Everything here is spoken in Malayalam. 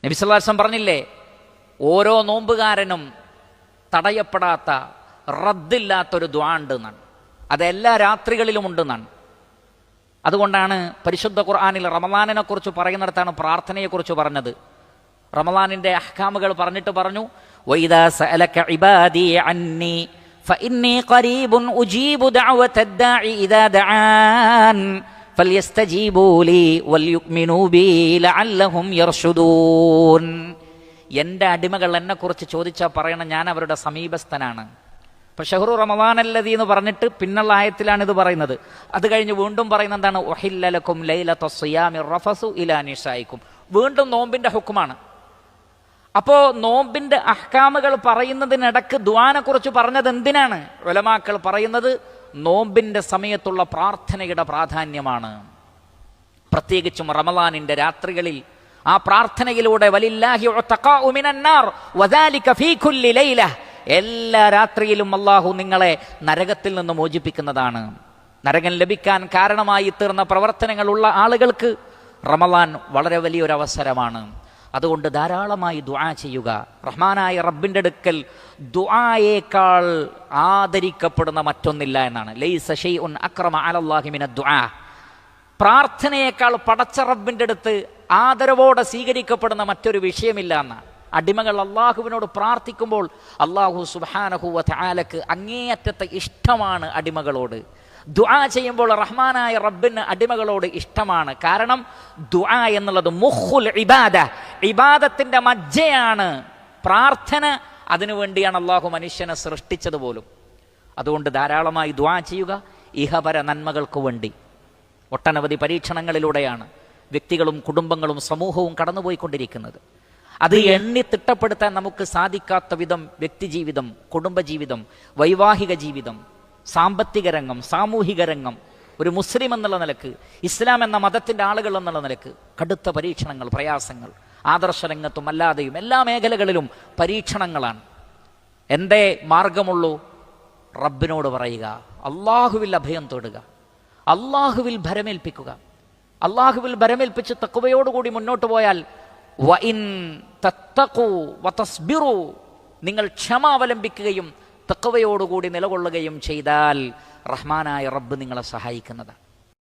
നബി സല്ലല്ലാഹു അലൈഹി വസല്ലം പറഞ്ഞില്ലേ, ഓരോ നോമ്പുകാരനും തടയപ്പെടാത്ത റദ്ദില്ലാത്തൊരു ദുആ ഉണ്ട് എന്നാണ്. അത് എല്ലാ രാത്രികളിലും ഉണ്ടെന്നാണ്. അതുകൊണ്ടാണ് പരിശുദ്ധ ഖുർആനിൽ റമളാനിനെ കുറിച്ച് പറയുന്നിടത്താണ് പ്രാർത്ഥനയെക്കുറിച്ച് പറഞ്ഞത്. റമളാനിന്റെ അഹ്കാമുകൾ പറഞ്ഞിട്ട് പറഞ്ഞു, വഇദാ സഅലക ഇബാദി അന്നി ഫഇന്നി ഖരീബുൻ ഉജീബു ദഅവത ദാഇ ഇദാ ദആൻ ഫൽയസ്തജീബൂ ലീ വൽയുഅ്മിനൂ ബി ലഅല്ലഹും യർഷുദൂൻ. എൻ്റെ അടിമകൾ എന്നെക്കുറിച്ച് ചോദിച്ചാൽ പറയണം, ഞാൻ അവരുടെ സമീപസ്ഥനാണ്. ഇപ്പം ഷഹ്റു റമളാനല്ലദീ എന്ന് പറഞ്ഞിട്ട് പിന്നുള്ള ആയത്തിലാണ് ഇത് പറയുന്നത്. അത് കഴിഞ്ഞ് വീണ്ടും പറയുന്നത് എന്താണ്? ഉഹില്ല ലക്കും ലൈലത്ത സിയാമി റഫസു ഇലാ നിസായിക്കും. വീണ്ടും നോമ്പിന്റെ ഹുക്കുമാണ്. അപ്പോൾ നോമ്പിന്റെ അഹ്കാമുകൾ പറയുന്നതിനിടക്ക് ദുആനെ കുറിച്ച് പറഞ്ഞത് എന്തിനാണ്? ഉലമാക്കൾ പറയുന്നത് നോമ്പിന്റെ സമയത്തുള്ള പ്രാർത്ഥനയുടെ പ്രാധാന്യമാണ്. പ്രത്യേകിച്ചും റമളാനിന്റെ രാത്രികളിൽ ആ പ്രാർത്ഥനയിലൂടെ വലില്ലാഹി ഉതഖാഉ മിനന്നാർ വദാലിക ഫീ കുല്ലി ലൈല, എല്ലാ രാത്രിയിലും അല്ലാഹു നിങ്ങളെ നരകത്തിൽ നിന്ന് മോചിപ്പിക്കുന്നതാണ്. നരകം ലഭിക്കാൻ കാരണമായി തീർന്ന പ്രവർത്തനങ്ങളുള്ള ആളുകൾക്ക് റമളാൻ വളരെ വലിയൊരു അവസരമാണ്. അതുകൊണ്ട് ധാരാളമായി ദുആ ചെയ്യുക. റഹ്മാനായ റബ്ബിൻ്റെ അടുക്കൽ ദുആയേക്കാൾ ആദരിക്കപ്പെടുന്ന മറ്റൊന്നില്ല എന്നാണ്. ലൈസ ശൈഉൻ അക്രമ അലല്ലാഹി മിനദ് ദുആ. പ്രാർത്ഥനയേക്കാൾ പടച്ച റബ്ബിൻ്റെ അടുത്ത് ആദരവോടെ സ്വീകരിക്കപ്പെടുന്ന മറ്റൊരു വിഷയമില്ല എന്നാണ്. അടിമകൾ അള്ളാഹുവിനോട് പ്രാർത്ഥിക്കുമ്പോൾ അള്ളാഹു സുബ്ഹാനഹു വ തആലക്ക് അങ്ങേയറ്റത്തെ ഇഷ്ടമാണ് അടിമകളോട്. ദുആ ചെയ്യുമ്പോൾ റഹ്മാനായ റബ്ബിന് അടിമകളോട് ഇഷ്ടമാണ്. കാരണം ദുആ എന്നുള്ളത് മുഖുൽ ഇബാദ, ഇബാദത്തിന്റെ മജ്ജയാണ്. പ്രാർത്ഥന അതിനുവേണ്ടിയാണ് അള്ളാഹു മനുഷ്യനെ സൃഷ്ടിച്ചത് പോലും. അതുകൊണ്ട് ധാരാളമായി ദുആ ചെയ്യുക. ഇഹപര നന്മകൾക്ക് വേണ്ടി ഒട്ടനവധി പരീക്ഷണങ്ങളിലൂടെയാണ് വ്യക്തികളും കുടുംബങ്ങളും സമൂഹവും കടന്നുപോയിക്കൊണ്ടിരിക്കുന്നത്. അത് എണ്ണി തിട്ടപ്പെടുത്താൻ നമുക്ക് സാധിക്കാത്ത വിധം വ്യക്തിജീവിതം, കുടുംബജീവിതം, വൈവാഹിക ജീവിതം, സാമ്പത്തിക രംഗം, സാമൂഹിക രംഗം, ഒരു മുസ്ലിം എന്നുള്ള നിലക്ക്, ഇസ്ലാം എന്ന മതത്തിൻ്റെ ആളുകൾ എന്നുള്ള നിലക്ക് കടുത്ത പരീക്ഷണങ്ങൾ, പ്രയാസങ്ങൾ, ആദർശ രംഗത്തും അല്ലാതെയും എല്ലാ മേഖലകളിലും പരീക്ഷണങ്ങളാണ്. എന്തേ മാർഗമുള്ളൂ? റബ്ബിനോട് പറയുക, അള്ളാഹുവിൽ അഭയം തേടുക, അള്ളാഹുവിൽ ഭരമേൽപ്പിക്കുക. അള്ളാഹുവിൽ ഭരമേൽപ്പിച്ച് തഖ്വയോടുകൂടി മുന്നോട്ട് പോയാൽ വഇൻ തത്തഖൂ വതസ്ബിറൂ, നിങ്ങൾ ക്ഷമ അവലംബിക്കുകയും തഖ്വയോടുകൂടി നിലകൊള്ളുകയും ചെയ്താൽ റഹ്മാനായ റബ്ബ് നിങ്ങളെ സഹായിക്കുന്നതാണ്.